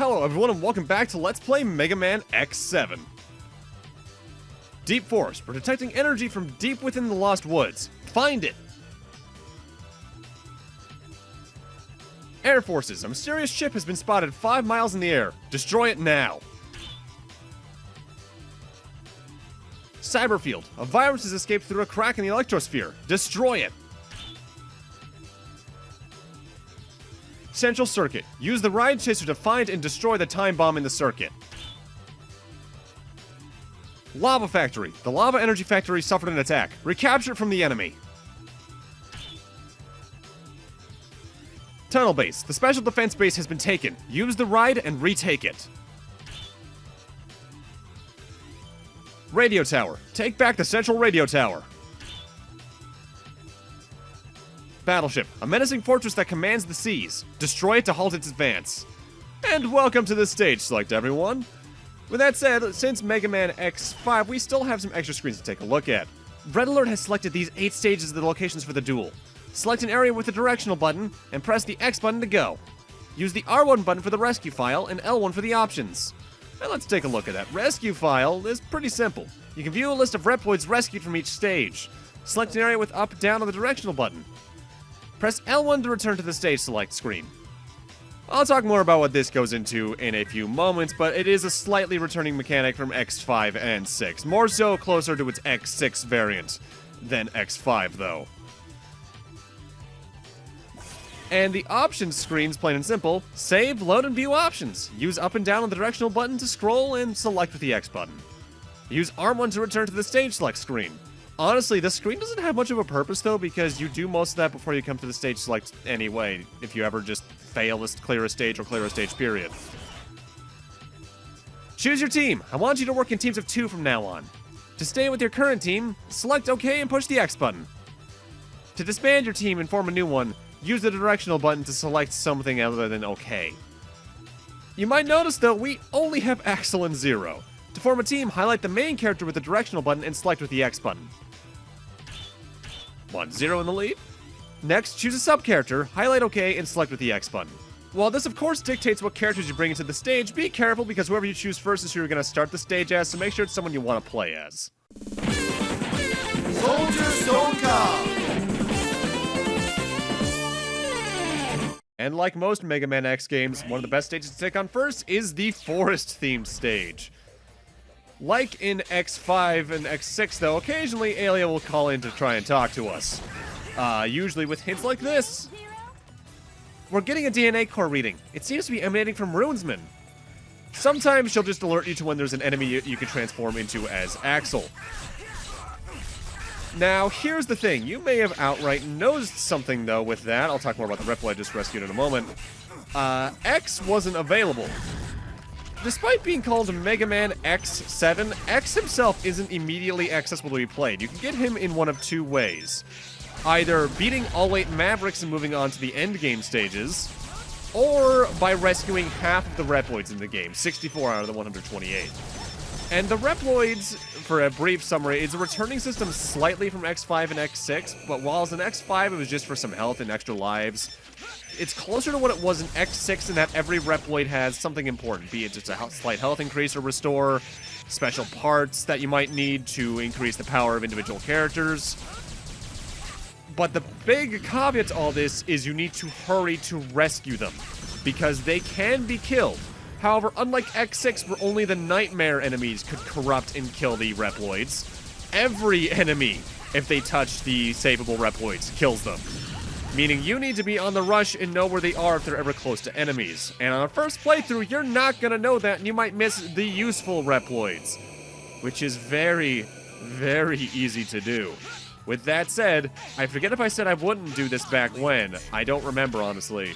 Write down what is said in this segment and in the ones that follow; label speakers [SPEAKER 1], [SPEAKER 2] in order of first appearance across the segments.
[SPEAKER 1] Hello everyone and welcome back to Let's Play Megaman X7. Deep Forest. We're detecting energy from deep within the Lost Woods. Find it! Air Forces. A mysterious ship has been spotted 5 miles in the air. Destroy it now. Cyberfield. A virus has escaped through a crack in the electrosphere. Destroy it. Central Circuit. Use the ride chaser to find and destroy the time bomb in the circuit. Lava Factory. The lava energy factory suffered an attack. Recapture it from the enemy. Tunnel Base. The special defense base has been taken. Use the ride and retake it. Radio Tower. Take back the central radio tower. Battleship. A menacing fortress that commands the seas. Destroy it to halt its advance. And welcome to the stage select, everyone. With that said, since Mega Man X5, we still have some extra screens to take a look at. Red Alert has selected these 8 stages of the locations for the duel. Select an area with the directional button, and press the X button to go. Use the R1 button for the rescue file, and L1 for the options. Now let's take a look at that. Rescue file is pretty simple. You can view a list of Reploids rescued from each stage. Select an area with up, down on the directional button. Press L1 to return to the stage select screen. I'll talk more about what this goes into in a few moments, but it is a slightly returning mechanic from X5 and 6. More so closer to its X6 variant than X5, though. And the options screen's plain and simple. Save, load, and view options. Use up and down on the directional button to scroll and select with the X button. Use R1 to return to the stage select screen. Honestly, this screen doesn't have much of a purpose, though, because you do most of that before you come to the stage select anyway, if you ever just fail to clear a stage or clear a stage, period. Choose your team. I want you to work in teams of 2 from now on. To stay with your current team, select OK and push the X button. To disband your team and form a new one, use the directional button to select something other than OK. You might notice, though, we only have Axel and Zero. To form a team, highlight the main character with the directional button and select with the X button. 1-0 in the lead. Next, choose a sub-character, highlight OK, and select with the X button. While this of course dictates what characters you bring into the stage, be careful because whoever you choose first is who you're going to start the stage as, so make sure it's someone you want to play as.
[SPEAKER 2] Soldier Stonekong!
[SPEAKER 1] And like most Mega Man X games, one of the best stages to take on first is the forest-themed stage. Like in X5 and X6, though, occasionally Alia will call in to try and talk to us. Usually with hints like this. We're getting a DNA core reading. It seems to be emanating from Runesman. Sometimes she'll just alert you to when there's an enemy you can transform into as Axel. Now, here's the thing. You may have outright noticed something, though, with that. I'll talk more about the Reploid just rescued in a moment. X wasn't available. Despite being called Mega Man X7, X himself isn't immediately accessible to be played. You can get him in one of 2 ways. Either beating all 8 Mavericks and moving on to the endgame stages, or by rescuing half of the Reploids in the game, 64 out of the 128. And the Reploids, for a brief summary, is a returning system slightly from X5 and X6, but whilst in X5 it was just for some health and extra lives, it's closer to what it was in X6 in that every Reploid has something important, be it just a slight health increase or restore, special parts that you might need to increase the power of individual characters. But the big caveat to all this is you need to hurry to rescue them, because they can be killed. However, unlike X6, where only the nightmare enemies could corrupt and kill the Reploids, every enemy, if they touch the savable Reploids, kills them. Meaning you need to be on the rush and know where they are if they're ever close to enemies. And on a first playthrough, you're not gonna know that, and you might miss the useful Reploids, which is very, very easy to do. With that said, I forget if I said I wouldn't do this back when. I don't remember, honestly.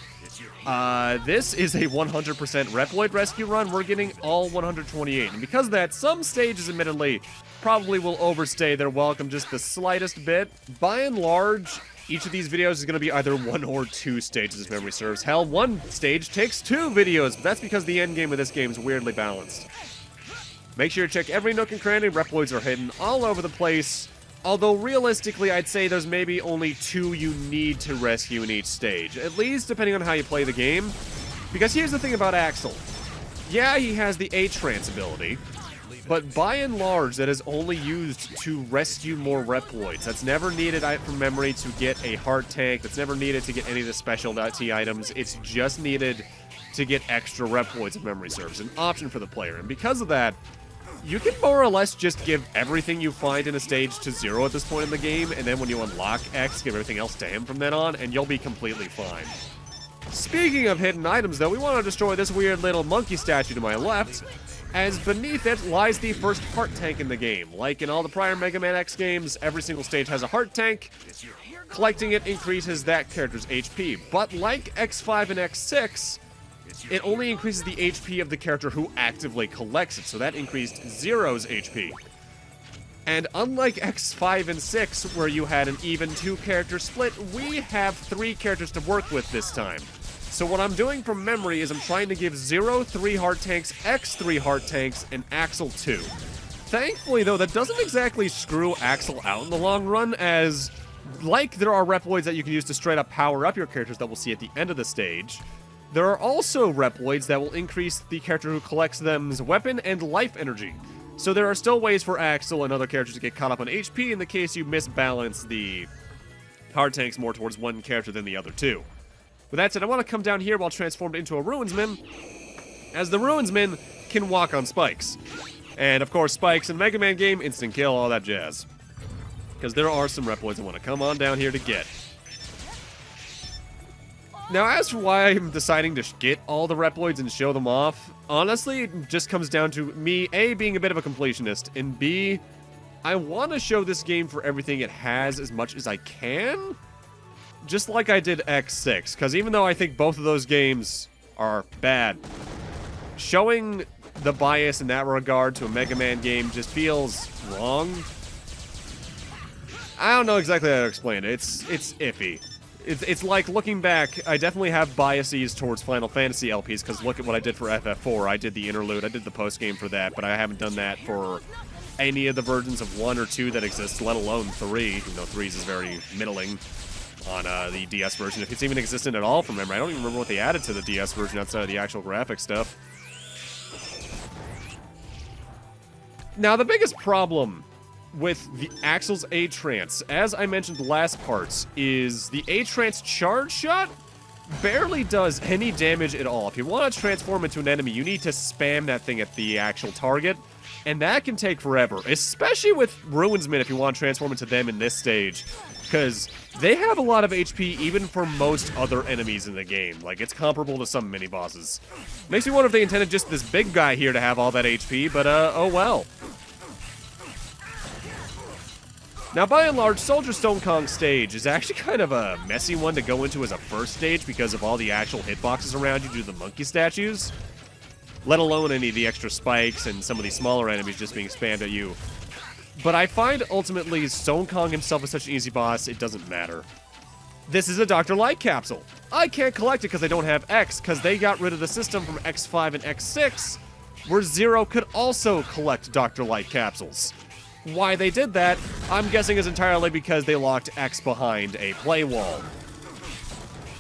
[SPEAKER 1] This is a 100% Reploid rescue run. We're getting all 128. And because of that, some stages, admittedly, probably will overstay their welcome just the slightest bit. By and large, each of these videos is going to be either 1 or 2 stages if memory serves. Hell, 1 stage takes 2 videos, but that's because the endgame of this game is weirdly balanced. Make sure to check every nook and cranny. Reploids are hidden all over the place. Although, realistically, I'd say there's maybe only 2 you need to rescue in each stage. At least, depending on how you play the game. Because here's the thing about Axel. Yeah, he has the A-Trance ability, but by and large, that is only used to rescue more Reploids. That's never needed from memory to get a heart tank. That's never needed to get any of the specialty items. It's just needed to get extra Reploids if memory serves. An option for the player. And because of that, you can more or less just give everything you find in a stage to 0 at this point in the game, and then when you unlock X, give everything else to him from then on, and you'll be completely fine. Speaking of hidden items, though, we want to destroy this weird little monkey statue to my left, as beneath it lies the first heart tank in the game. Like in all the prior Mega Man X games, every single stage has a heart tank. Collecting it increases that character's HP, but like X5 and X6, it only increases the HP of the character who actively collects it, so that increased Zero's HP. And unlike X5 and 6, where you had an even 2-character split, we have 3 characters to work with this time. So what I'm doing from memory is I'm trying to give Zero 3 heart tanks, X 3 heart tanks, and Axel 2. Thankfully, though, that doesn't exactly screw Axel out in the long run, as, like there are Reploids that you can use to straight up power up your characters that we'll see at the end of the stage, there are also Reploids that will increase the character who collects them's weapon and life energy. So there are still ways for Axel and other characters to get caught up on HP in the case you misbalance the heart tanks more towards one character than the other two. With that said, I want to come down here while transformed into a Ruinsman, as the Ruinsman can walk on spikes. And of course, spikes in Mega Man game, instant kill, all that jazz. Because there are some Reploids I want to come on down here to get. Now, as for why I'm deciding to get all the Reploids and show them off, honestly, it just comes down to me, A, being a bit of a completionist, and B, I want to show this game for everything it has as much as I can. Just like I did X6, because even though I think both of those games are bad, showing the bias in that regard to a Mega Man game just feels wrong. I don't know exactly how to explain it. It's iffy. It's like, looking back, I definitely have biases towards Final Fantasy LPs, because look at what I did for FF4. I did the interlude, I did the post-game for that, but I haven't done that for any of the versions of 1 or 2 that exist, let alone 3, even though 3's is very middling on the DS version. If it's even existent at all from memory. I don't even remember what they added to the DS version outside of the actual graphic stuff. Now, the biggest problem with the Axel's A-Trance, as I mentioned the last parts, is the A-Trance charge shot barely does any damage at all. If you want to transform into an enemy, you need to spam that thing at the actual target, and that can take forever, especially with Ruinsmen if you want to transform into them in this stage, because they have a lot of HP even for most other enemies in the game. Like, it's comparable to some mini-bosses. Makes me wonder if they intended just this big guy here to have all that HP, but oh well. Now, by and large, Soldier Stonekong stage is actually kind of a messy one to go into as a first stage because of all the actual hitboxes around you due to the monkey statues, let alone any of the extra spikes and some of these smaller enemies just being spammed at you. But I find, ultimately, Stonekong himself is such an easy boss, it doesn't matter. This is a Dr. Light capsule. I can't collect it because I don't have X, because they got rid of the system from X5 and X6, where Zero could also collect Dr. Light capsules. Why they did that, I'm guessing, is entirely because they locked X behind a play wall.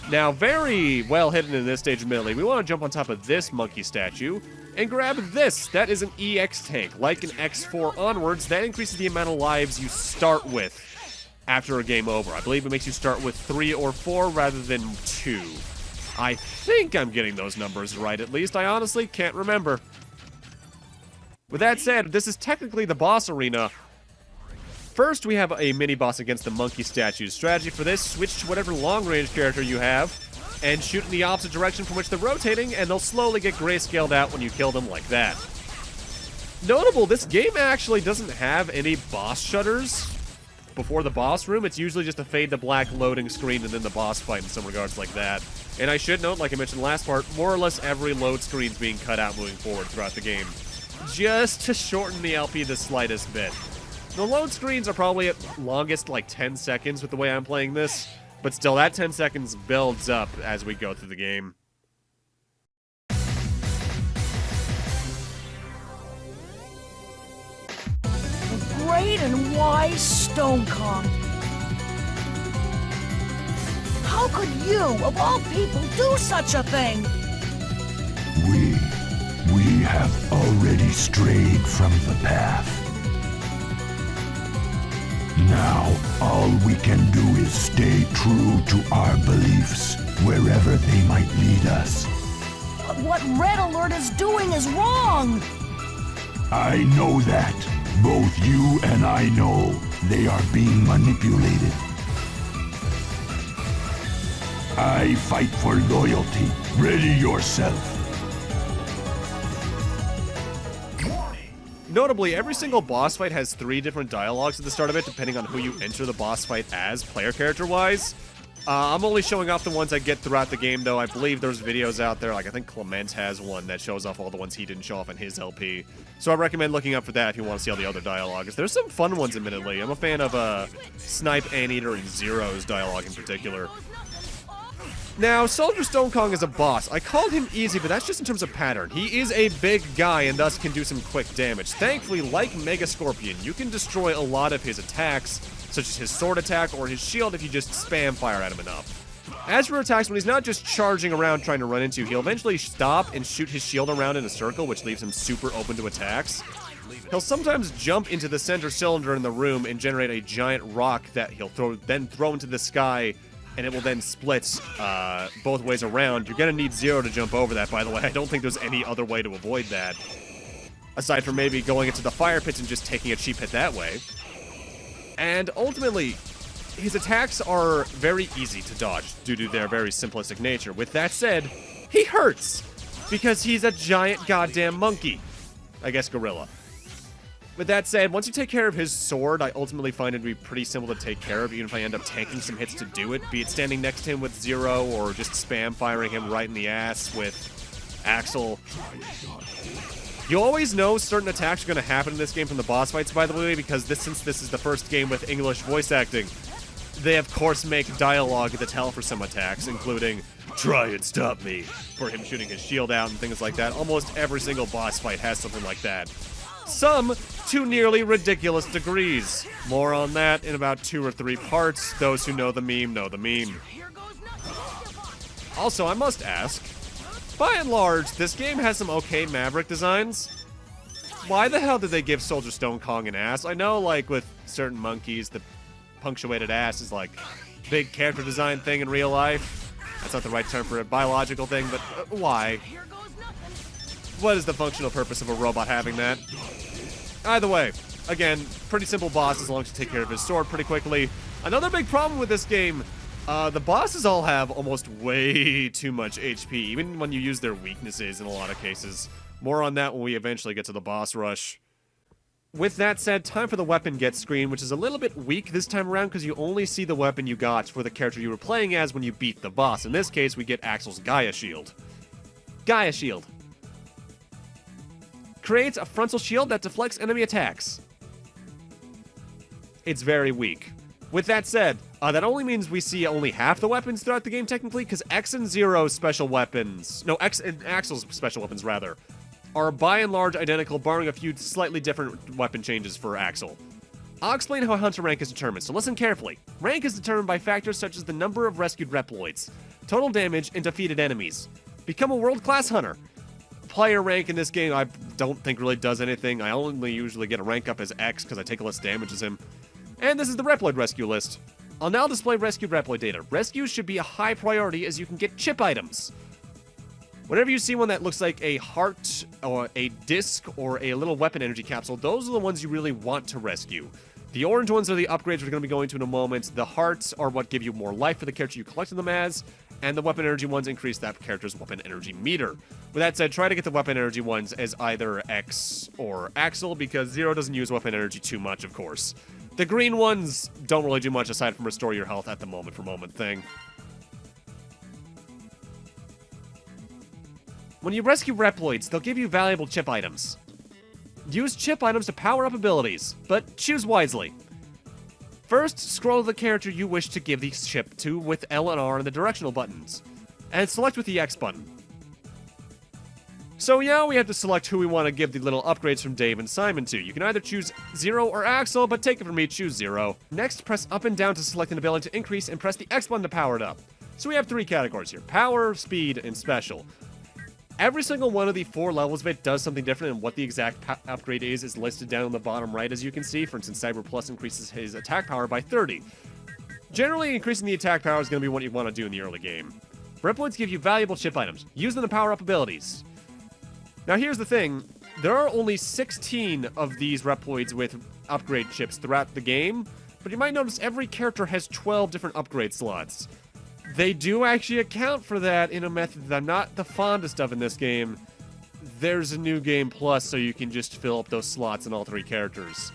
[SPEAKER 1] Now, very well hidden in this stage, admittedly, we want to jump on top of this monkey statue and grab this. That is an EX tank. Like an X4 onwards, that increases the amount of lives you start with after a game over. I believe it makes you start with 3 or 4 rather than 2. I think I'm getting those numbers right, at least. I honestly can't remember. With that said, this is technically the boss arena. First, we have a mini-boss against the monkey statues. Strategy for this, switch to whatever long-range character you have, and shoot in the opposite direction from which they're rotating, and they'll slowly get grayscaled out when you kill them like that. Notable, this game actually doesn't have any boss shutters before the boss room. It's usually just a fade-to-black loading screen and then the boss fight in some regards like that. And I should note, like I mentioned last part, more or less every load screen's being cut out moving forward throughout the game, just to shorten the LP the slightest bit. The load screens are probably at longest like 10 seconds with the way I'm playing this, but still, that 10 seconds builds up as we go through the game.
[SPEAKER 2] The great and wise Stonekong. How could you, of all people, do such a thing?
[SPEAKER 3] We have already strayed from the path. Now, all we can do is stay true to our beliefs, wherever they might lead us.
[SPEAKER 2] But what Red Alert is doing is wrong!
[SPEAKER 3] I know that. Both you and I know they are being manipulated. I fight for loyalty. Ready yourself.
[SPEAKER 1] Notably, every single boss fight has 3 different dialogues at the start of it, depending on who you enter the boss fight as, player character-wise. I'm only showing off the ones I get throughout the game, though. I believe there's videos out there, like I think Clement has one that shows off all the ones he didn't show off in his LP. So I recommend looking up for that if you want to see all the other dialogues. There's some fun ones, admittedly. I'm a fan of Snipe, Anteater, and Zero's dialogue in particular. Now, Soldier Stonekong is a boss. I called him easy, but that's just in terms of pattern. He is a big guy and thus can do some quick damage. Thankfully, like Mega Scorpion, you can destroy a lot of his attacks, such as his sword attack or his shield if you just spam fire at him enough. As for attacks, when he's not just charging around trying to run into you, he'll eventually stop and shoot his shield around in a circle, which leaves him super open to attacks. He'll sometimes jump into the center cylinder in the room and generate a giant rock that he'll then throw into the sky, and it will then split both ways around. You're going to need Zero to jump over that, by the way. I don't think there's any other way to avoid that, aside from maybe going into the fire pits and just taking a cheap hit that way. And ultimately, his attacks are very easy to dodge due to their very simplistic nature. With that said, he hurts because he's a giant goddamn monkey. I guess gorilla. With that said, once you take care of his sword, I ultimately find it to be pretty simple to take care of, even if I end up tanking some hits to do it, be it standing next to him with Zero or just spam firing him right in the ass with Axel. You always know certain attacks are going to happen in this game from the boss fights, by the way, because since this is the first game with English voice acting, they of course make dialogue to tell for some attacks, including, "Try and stop me," for him shooting his shield out and things like that. Almost every single boss fight has something like that. Some to nearly ridiculous degrees. More on that in about 2 or 3 parts. Those who know the meme know the meme. Also, I must ask, by and large, this game has some okay Maverick designs. Why the hell did they give Soldier Stonekong an ass? I know, like, with certain monkeys, the punctuated ass is, like, big character design thing in real life. That's not the right term for a biological thing, but why? What is the functional purpose of a robot having that? Either way, again, pretty simple boss as long as you take care of his sword pretty quickly. Another big problem with this game, the bosses all have almost way too much HP, even when you use their weaknesses in a lot of cases. More on that when we eventually get to the boss rush. With that said, time for the weapon get screen, which is a little bit weak this time around because you only see the weapon you got for the character you were playing as when you beat the boss. In this case, we get Axel's Gaia Shield. Gaia Shield creates a frontal shield that deflects enemy attacks. It's very weak. With that said, that only means we see only half the weapons throughout the game, technically, because X and Zero's special weapons... No, X and Axel's special weapons, rather, are by and large identical, barring a few slightly different weapon changes for Axel. I'll explain how Hunter rank is determined, so listen carefully. Rank is determined by factors such as the number of rescued Reploids, total damage, and defeated enemies. Become a world-class Hunter. Player rank in this game I don't think really does anything. I only usually get a rank up as X because I take less damage as him. And this is the Reploid rescue list. I'll now display rescued Reploid data. Rescues should be a high priority as you can get chip items. Whenever you see one that looks like a heart, or a disc, or a little weapon energy capsule, those are the ones you really want to rescue. The orange ones are the upgrades we're going to be going to in a moment. The hearts are what give you more life for the character you collected them as, and the weapon energy ones increase that character's weapon energy meter. With that said, try to get the weapon energy ones as either X or Axel, because Zero doesn't use weapon energy too much, of course. The green ones don't really do much aside from restore your health at the moment-for-moment thing. When you rescue Reploids, they'll give you valuable chip items. Use chip items to power up abilities, but choose wisely. First, scroll the character you wish to give the chip to with L and R and the directional buttons, and select with the X button. So yeah, we have to select who we want to give the little upgrades from Dave and Simon to. You can either choose Zero or Axel, but take it from me, choose Zero. Next, press up and down to select an ability to increase, and press the X button to power it up. So we have 3 categories here: power, speed, and special. Every single one of the 4 levels of it does something different, and what the exact upgrade is listed down on the bottom right, as you can see. For instance, Cyber Plus increases his attack power by 30. Generally, increasing the attack power is going to be what you want to do in the early game. Reploids give you valuable chip items. Use them to power up abilities. Now here's the thing. There are only 16 of these Reploids with upgrade chips throughout the game, but you might notice every character has 12 different upgrade slots. They do actually account for that in a method that I'm not the fondest of in this game. There's a new game plus, so you can just fill up those slots in all 3 characters.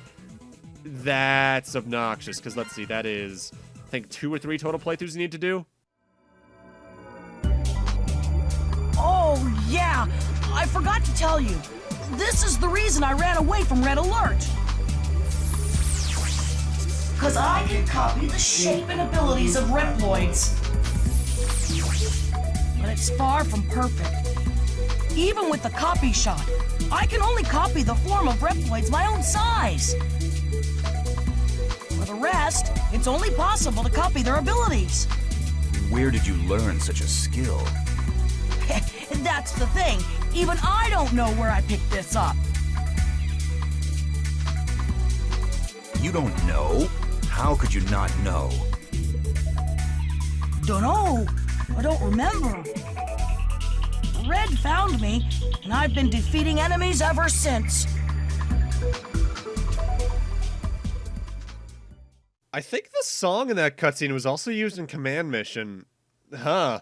[SPEAKER 1] That's obnoxious, because let's see, that is, I think, 2 or 3 total playthroughs you need to do.
[SPEAKER 2] Oh, yeah! I forgot to tell you. This is the reason I ran away from Red Alert. Because I can copy the shape and abilities of Reploids. But it's far from perfect. Even with the copy shot, I can only copy the form of Reploids my own size. For the rest, it's only possible to copy their abilities.
[SPEAKER 4] Where did you learn such a skill?
[SPEAKER 2] That's the thing. Even I don't know where I picked this up.
[SPEAKER 4] You don't know? How could you not know?
[SPEAKER 2] Dunno. I don't remember. Red found me, and I've been defeating enemies ever since.
[SPEAKER 1] I think the song in that cutscene was also used in Command Mission. Huh.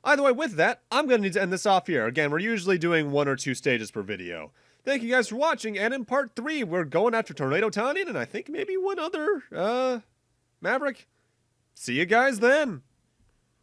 [SPEAKER 1] Either way, with that, I'm going to need to end this off here. Again, we're usually doing 1 or 2 stages per video. Thank you guys for watching, and in part 3, we're going after Tornado Tonian, and I think maybe one other, Maverick. See you guys then!